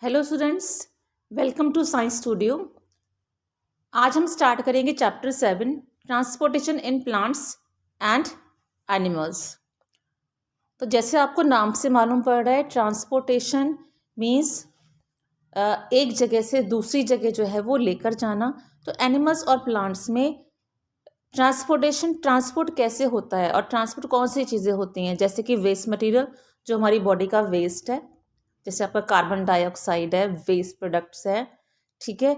Hello students, welcome to science studio. आज हम start करेंगे chapter 7 transportation in plants and animals. तो जैसे आपको नाम से मालूम पड़ रहा है, ट्रांसपोर्टेशन मीन्स एक जगह से दूसरी जगह जो है वो लेकर जाना। तो एनिमल्स और प्लांट्स में ट्रांसपोर्ट कैसे होता है और ट्रांसपोर्ट कौन सी चीज़ें होती हैं, जैसे कि वेस्ट मटेरियल जो हमारी बॉडी का वेस्ट है, जैसे आपका कार्बन डाइऑक्साइड है, वेस्ट प्रोडक्ट्स है, ठीक है,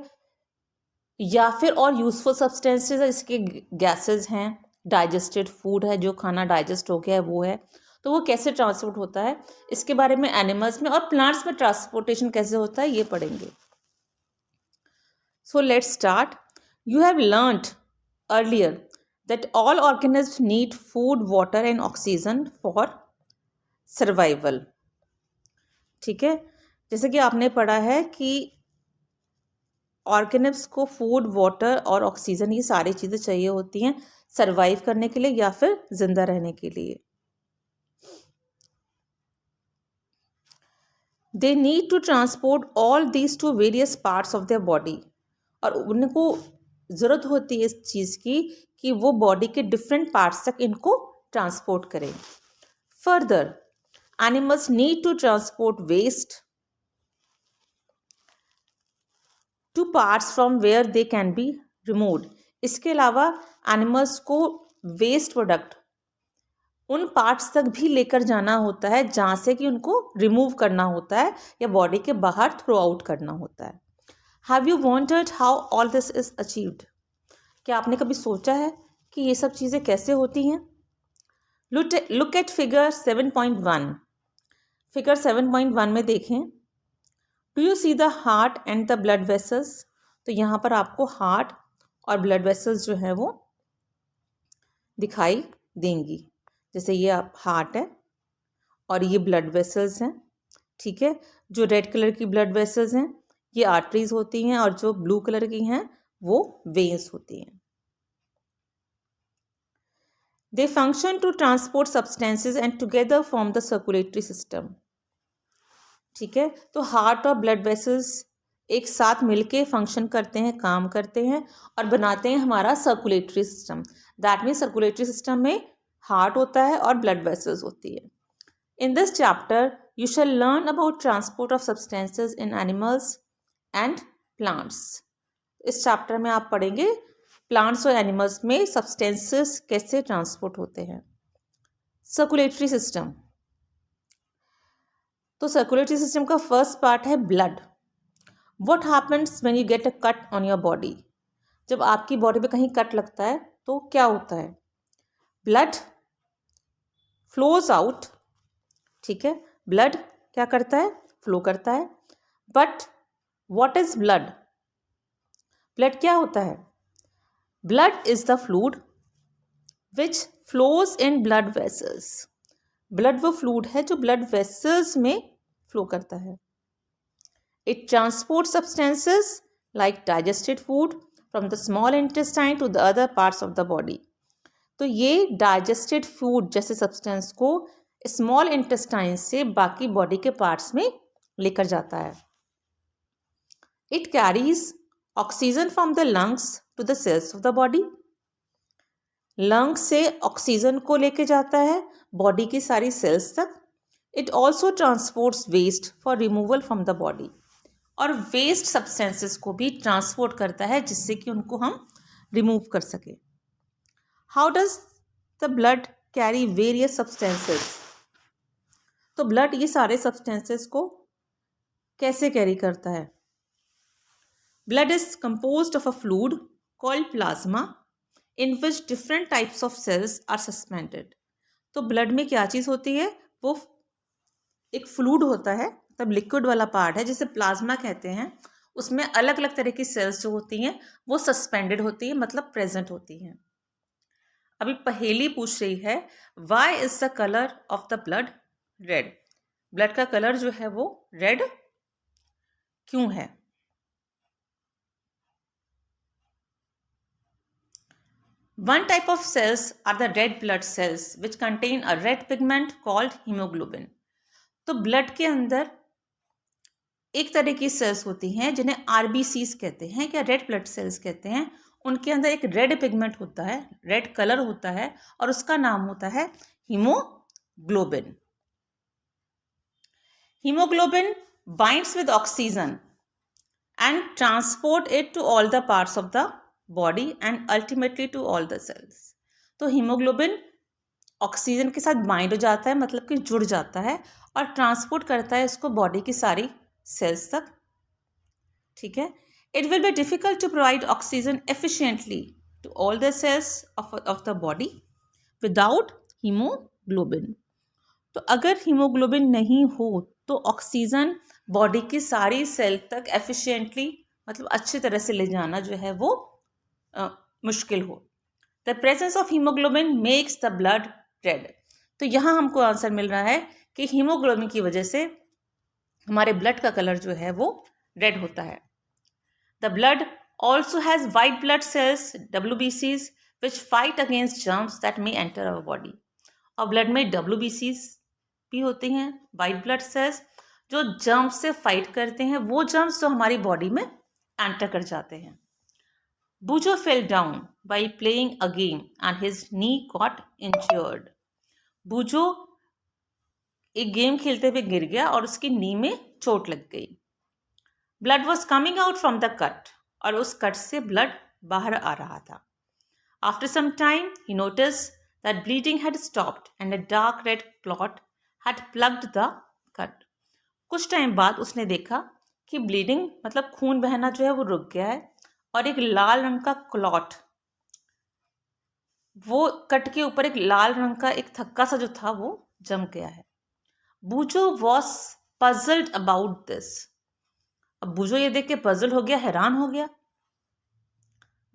या फिर और यूजफुल सब्सटेंसेस है, इसके गैसेस हैं, डाइजेस्टेड फूड है, जो खाना डाइजेस्ट हो गया है वो है। तो वो कैसे ट्रांसपोर्ट होता है, इसके बारे में एनिमल्स में और प्लांट्स में ट्रांसपोर्टेशन कैसे होता है ये पढ़ेंगे। So let's start. You have learned earlier that all organism need food, water and oxygen for survival. ठीक है, जैसे कि आपने पढ़ा है कि ऑर्गेनिज्म को फूड, वाटर और ऑक्सीजन, ये सारी चीज़ें चाहिए होती हैं सरवाइव करने के लिए या फिर जिंदा रहने के लिए। They need to transport all these to various parts of their body, और उनको ज़रूरत होती है इस चीज़ की कि वो बॉडी के डिफरेंट पार्ट्स तक इनको ट्रांसपोर्ट करें। Further, animals need to transport waste to parts from where they can be removed. इसके अलावा एनिमल्स को वेस्ट प्रोडक्ट उन पार्ट्स तक भी लेकर जाना होता है जहाँ से कि उनको रिमूव करना होता है या बॉडी के बाहर थ्रो आउट करना होता है। Have you wanted how all this is achieved? क्या आपने कभी सोचा है कि ये सब चीज़ें कैसे होती हैं? Look at figure 7.1। फिगर 7.1 में देखें, do you see the heart and the blood vessels? तो यहाँ पर आपको हार्ट और ब्लड वेसल्स जो है वो दिखाई देंगी। जैसे ये हार्ट है और ये ब्लड वेसल्स हैं, ठीक है। जो रेड कलर की ब्लड वेसल्स हैं ये आर्टरीज होती हैं और जो ब्लू कलर की हैं वो वेन्स होती हैं। They function to transport substances and together form the circulatory system. ठीक है, तो हार्ट और ब्लड वेसल्स एक साथ मिलके फंक्शन करते हैं, काम करते हैं और बनाते हैं हमारा circulatory system. That means circulatory system में हार्ट होता है और ब्लड वेसल्स होती है। In this chapter you shall learn about transport of substances in animals and plants. इस चैप्टर में आप पढ़ेंगे प्लांट्स और एनिमल्स में सब्सटेंसेस कैसे ट्रांसपोर्ट होते हैं। सर्कुलेटरी सिस्टम, तो सर्कुलेटरी सिस्टम का फर्स्ट पार्ट है blood. What happens when you get a cut on your body? जब आपकी बॉडी पे कहीं कट लगता है तो क्या होता है? Blood flows out. ठीक है, ब्लड क्या करता है? फ्लो करता है। But what is blood? Blood क्या होता है? Blood is the fluid which flows in blood vessels. Blood वो फ्लूइड है जो ब्लड वेसल्स में फ्लो करता है। It transports substances like digested food from the small intestine to the other parts of the body. तो ये digested food जैसे substance को स्मॉल इंटेस्टाइन से बाकी बॉडी के पार्ट्स में लेकर जाता है। It carries oxygen from the lungs to the cells of the body. Lungs से ऑक्सीजन को लेके जाता है बॉडी की सारी सेल्स तक। It also transports waste for removal from the body. और वेस्ट सब्सटेंसेस को भी ट्रांसपोर्ट करता है जिससे कि उनको हम रिमूव कर सके। How does the blood carry various substances? तो ब्लड ये सारे सब्सटेंसेस को कैसे कैरी करता है? Blood is composed of a fluid called plasma in which different types of cells are suspended. तो ब्लड में क्या चीज़ होती है? वो एक फ्लूइड होता है, तब लिक्विड वाला पार्ट है जिसे प्लाज्मा कहते हैं। उसमें अलग अलग तरह की सेल्स जो होती हैं वो सस्पेंडेड होती है, मतलब प्रेजेंट होती हैं। अभी पहेली पूछ रही है, why is the colour of the blood red? Blood का कलर जो है वो रेड क्यों है? One type of cells are the red blood cells which contain a red pigment called hemoglobin. तो ब्लड के अंदर एक तरह की सेल्स होती हैं जिन्हें आरबीसीज कहते हैं या रेड ब्लड सेल्स कहते हैं। उनके अंदर एक रेड पिगमेंट होता है, रेड कलर होता है और उसका नाम होता है haemoglobin. Haemoglobin binds with oxygen and transport it to all the parts of the body and ultimately to all the cells। तो हीमोग्लोबिन ऑक्सीजन के साथ बाइंड हो जाता है, मतलब कि जुड़ जाता है और ट्रांसपोर्ट करता है इसको बॉडी की सारी सेल्स तक। ठीक है। It will be difficult to provide oxygen efficiently to all the cells of the body without haemoglobin. तो अगर हीमोग्लोबिन नहीं हो तो ऑक्सीजन बॉडी की सारी सेल तक एफिशिएंटली, मतलब अच्छी तरह से ले जाना जो है वो मुश्किल हो। The presence of haemoglobin makes the blood red. तो यहाँ हमको आंसर मिल रहा है कि हीमोग्लोबिन की वजह से हमारे ब्लड का कलर जो है वो रेड होता है। The blood also has white blood cells WBCs which fight against germs that may enter our body. और ब्लड में WBCs भी होती हैं, वाइट ब्लड सेल्स, जो जर्म्स से फाइट करते हैं, वो जर्म्स जो हमारी बॉडी में एंटर कर जाते हैं। बूजो fell down by playing a game and his knee got injured. बूजो एक गेम खेलते हुए गिर गया और उसकी नी में चोट लग गई। Blood was coming out from the cut, और उस कट से ब्लड बाहर आ रहा था। आफ्टर सम टाइम ही notice that bleeding had stopped and a dark red clot had plugged the cut. कुछ टाइम बाद उसने देखा कि ब्लीडिंग, मतलब खून बहना जो है वो रुक गया है और एक लाल रंग का क्लॉट, वो कट के ऊपर एक लाल रंग का एक थक्का सा जो था वो जम गया है। बूजो वॉज पजल्ड अबाउट दिस। अब बूजो ये देख के पजल हो गया, हैरान हो गया।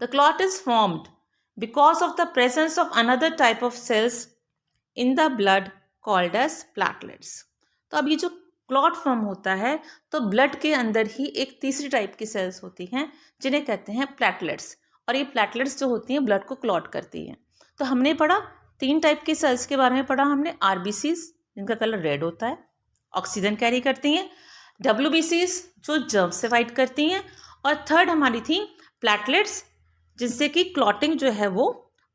The clot is formed because of the presence of another type of cells in the blood called as platelets. तो अब ये जो क्लॉट फॉर्म होता है तो ब्लड के अंदर ही एक तीसरी टाइप की सेल्स होती हैं जिन्हें कहते हैं प्लेटलेट्स, और ये प्लेटलेट्स जो होती हैं ब्लड को क्लॉट करती हैं। तो हमने पढ़ा 3 टाइप की सेल्स के बारे में पढ़ा हमने। आरबीसीज जिनका कलर रेड होता है, ऑक्सीजन कैरी करती हैं। WBCs जो जर्म्स से फाइट करती हैं, और थर्ड हमारी थी प्लेटलेट्स जिससे कि क्लॉटिंग जो है वो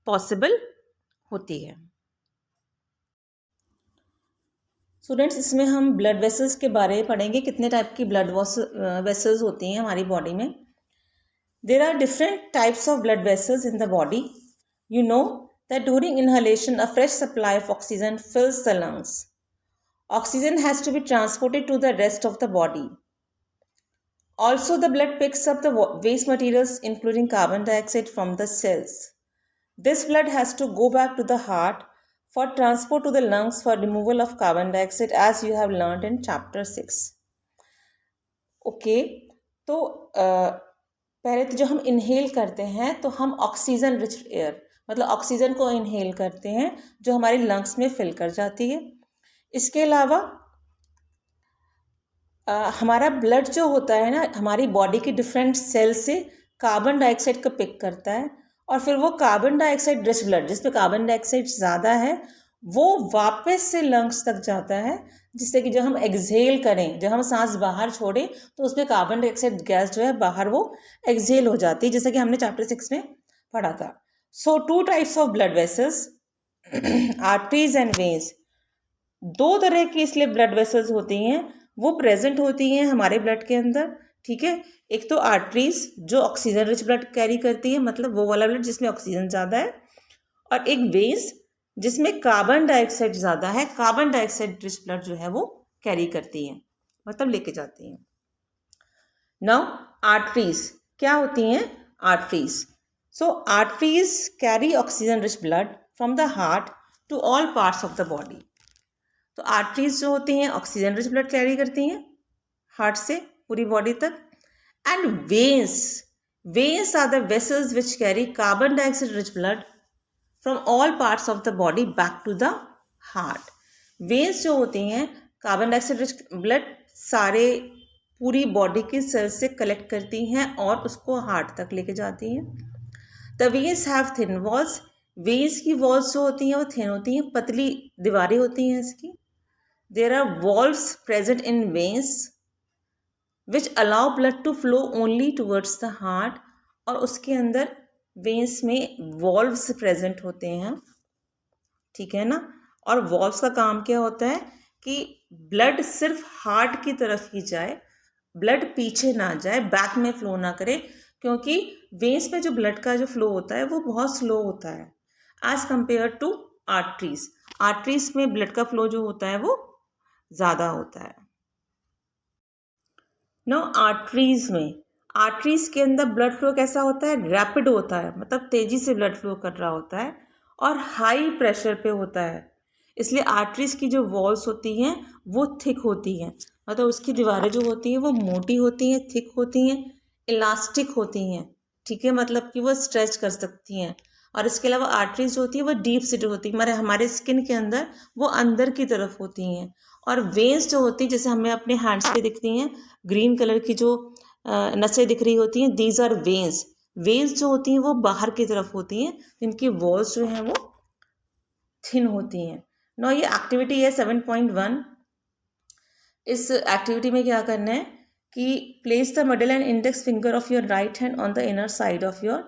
पॉसिबल होती है। स्टूडेंट्स, इसमें हम ब्लड वेसल्स के बारे में पढ़ेंगे, कितने टाइप की ब्लड वेसल्स होती हैं हमारी बॉडी में। There are different types of blood vessels in the body. You know that during inhalation a fresh supply of oxygen fills the lungs. Oxygen has to be transported to the rest of the body. Also, the blood picks up the waste materials including carbon dioxide from the cells. This blood has to go back to the heart for transport to the lungs for removal of carbon dioxide, as you have learned in chapter 6. Okay, तो पहले तो जो हम inhale करते हैं तो हम oxygen rich air, मतलब ऑक्सीजन को इनहेल करते हैं जो हमारे लंग्स में फिल कर जाती है। इसके अलावा हमारा ब्लड जो होता है ना, हमारी बॉडी की डिफरेंट सेल से कार्बन डाइऑक्साइड को पिक करता है, और फिर वो कार्बन डाइऑक्साइड रिच ब्लड जिसमें कार्बन डाइऑक्साइड ज़्यादा है वो वापस से लंग्स तक जाता है, जिससे कि जब हम एक्सहेल करें, जब हम सांस बाहर छोड़ें तो उसमें कार्बन डाइऑक्साइड गैस जो है बाहर वो एक्सहेल हो जाती है, जैसा कि हमने चैप्टर 6 में पढ़ा था। सो 2 types of blood vessels, arteries and veins. 2 तरह की इसलिए ब्लड वेसल्स होती हैं, वो प्रेजेंट होती हैं हमारे ब्लड के अंदर। ठीक है, एक तो आर्टरीज जो ऑक्सीजन रिच ब्लड कैरी करती है, मतलब वो वाला ब्लड जिसमें ऑक्सीजन ज़्यादा है, और एक वेन्स जिसमें कार्बन डाइऑक्साइड ज़्यादा है, कार्बन डाइऑक्साइड रिच ब्लड जो है वो कैरी करती हैं, मतलब लेके जाती हैं। नाउ आर्टरीज क्या होती हैं? Arteries, so arteries carry oxygen rich blood from the heart to all parts of the body. तो आर्टरीज जो होती हैं ऑक्सीजन रिच ब्लड कैरी करती हैं हार्ट से पूरी बॉडी तक। And veins are the vessels which carry carbon dioxide rich blood from all parts of the body back to the heart. Veins जो होती हैं कार्बन डाइऑक्साइड रिच ब्लड सारे पूरी बॉडी की सेल से कलेक्ट करती हैं और उसको हार्ट तक लेके जाती हैं। The veins have thin walls. Veins की वॉल्स जो होती हैं वो थिन होती हैं, पतली दीवारें होती हैं इसकी। There are valves present in veins which allow blood to flow only towards the heart, और उसके अंदर वेन्स में वॉल्व्स प्रेजेंट होते हैं, ठीक है ना। और वॉल्व्स का काम क्या होता है कि ब्लड सिर्फ हार्ट की तरफ ही जाए, ब्लड पीछे ना जाए, बैक में फ्लो ना करे, क्योंकि वेन्स में जो ब्लड का जो फ्लो होता है वो बहुत स्लो होता है as compare to arteries. Arteries में ब्लड का फ्लो जो होता है वो ज़्यादा होता है। नो आर्टरीज के अंदर ब्लड फ्लो कैसा होता है, रैपिड होता है, मतलब तेज़ी से ब्लड फ्लो कर रहा होता है और हाई प्रेशर पे होता है। इसलिए आर्टरीज की जो वॉल्स होती हैं वो थिक होती हैं, मतलब उसकी दीवारें जो होती हैं वो मोटी होती हैं, थिक होती हैं, इलास्टिक होती हैं, ठीक है, मतलब कि वो स्ट्रेच कर सकती हैं। और इसके अलावा आर्टरीज जो होती है वो डीप सीटेड होती है, हमारे स्किन के अंदर वो अंदर की तरफ होती हैं। और वेन्स जो होती हैं, जैसे हमें अपने हैंड्स पे दिखती हैं ग्रीन कलर की जो नसें दिख रही होती हैं, दीज आर वेन्स। वेन्स जो होती हैं वो बाहर की तरफ होती हैं, जिनकी वॉल्स जो हैं वो थिन होती हैं। नो ये एक्टिविटी है 7.1। इस एक्टिविटी में क्या करना है कि place the middle and index finger of your right hand on the inner side of your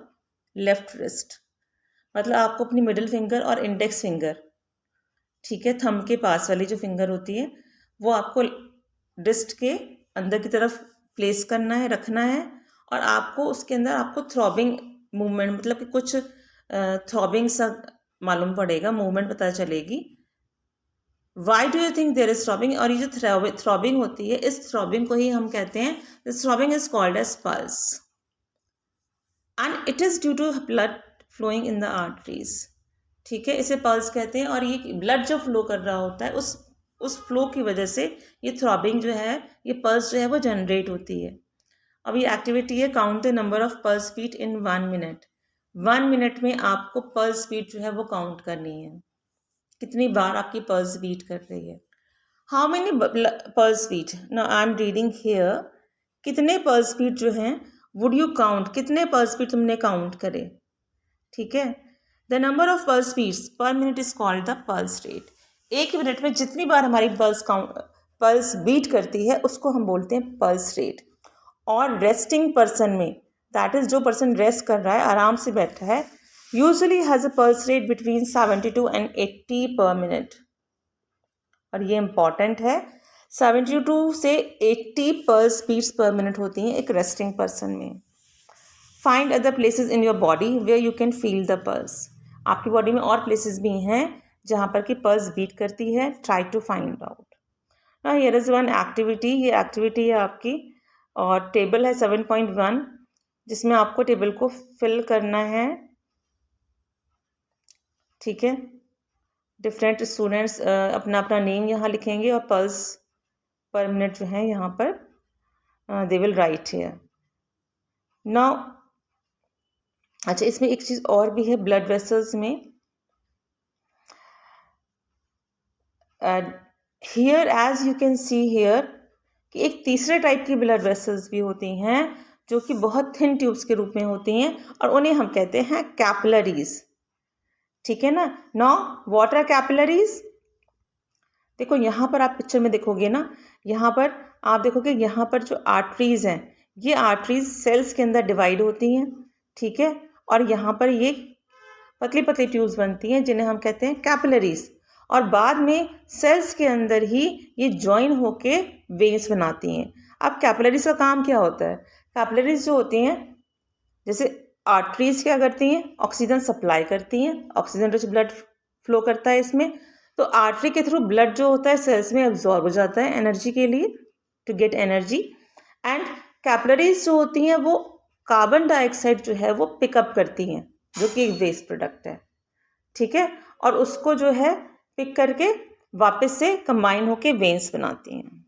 left wrist. मतलब आपको अपनी मिडिल फिंगर और इंडेक्स फिंगर, ठीक है, थंब के पास वाली जो फिंगर होती है वो आपको रिस्ट के अंदर की तरफ प्लेस करना है, रखना है, और आपको उसके अंदर आपको थ्रॉबिंग मूवमेंट, मतलब कि कुछ थ्रॉबिंग सा मालूम पड़ेगा, मूवमेंट पता चलेगी। Why do you think there is throbbing? और ये जो थ्रॉबिंग होती है, इस थ्रॉबिंग को ही हम कहते हैं, this throbbing is called as pulse, and it is due to blood flowing in the arteries, ठीक है, इसे पल्स कहते हैं। और ये ब्लड जो फ्लो कर रहा होता है उस फ्लो की वजह से ये थ्रॉबिंग जो है, ये पल्स जो है वो जनरेट होती है। अब ये एक्टिविटी है count the number of pulse beat in 1 minute. 1 minute में आपको पल्स बीट जो है वो काउंट करनी है, कितनी बार आपकी पल्स बीट कर रही है। How many pulse beat? Now I am reading here, कितने पल्स बीट जो हैं वुड यू काउंट, कितने पल्स बीट तुमने काउंट करे, ठीक है। The number of pulse beats per minute is called the pulse rate. एक मिनट में जितनी बार हमारी पल्स बीट करती है उसको हम बोलते हैं पल्स रेट। और रेस्टिंग पर्सन में, दैट इज जो पर्सन रेस्ट कर रहा है, आराम से बैठा है, usually has a pulse rate between 72 and 80 पर मिनट। और ये इंपॉर्टेंट है, 72 से 80 पल्स बीट्स पर मिनट होती हैं एक रेस्टिंग पर्सन में। Find other places in your body where you can feel the pulse. आपकी बॉडी में और प्लेसेस भी हैं जहाँ पर कि पल्स बीट करती है, try to find out. Now here is one activity, ये एक्टिविटी है आपकी, और टेबल है 7.1, जिसमें आपको टेबल को फिल करना है, ठीक है। डिफरेंट स्टूडेंट्स अपना अपना नेम यहाँ लिखेंगे और पल्स पर मिनट जो है यहाँ पर they will write here. Now अच्छा, इसमें एक चीज़ और भी है ब्लड वेसल्स में, here as you can see here कि एक तीसरे टाइप की ब्लड वेसल्स भी होती हैं जो कि बहुत थिन ट्यूब्स के रूप में होती हैं, और उन्हें हम कहते हैं कैपिलरीज, ठीक है ना। Now what are capillaries? देखो यहाँ पर आप पिक्चर में देखोगे ना, यहाँ पर आप देखोगे, यहाँ पर जो आर्टरीज हैं, ये आर्टरीज सेल्स के अंदर डिवाइड होती हैं, ठीक है, और यहाँ पर ये पतली पतली ट्यूब्स बनती हैं जिन्हें हम कहते हैं कैपिलरीज, और बाद में सेल्स के अंदर ही ये जॉइन होके वेन्स बनाती हैं। अब कैपिलरीज का काम क्या होता है? कैपिलरीज जो होती हैं, जैसे आर्टरीज क्या करती हैं, ऑक्सीजन सप्लाई करती हैं, ऑक्सीजन रिच ब्लड फ्लो करता है इसमें, तो आर्टरी के थ्रू ब्लड जो होता है सेल्स में एब्जॉर्ब हो जाता है एनर्जी के लिए, to get energy. And capillaries जो होती हैं वो कार्बन डाइऑक्साइड जो है वो पिकअप करती हैं, जो कि एक वेस्ट प्रोडक्ट है, ठीक है, और उसको जो है पिक करके वापस से कंबाइन होके वेन्स बनाती हैं।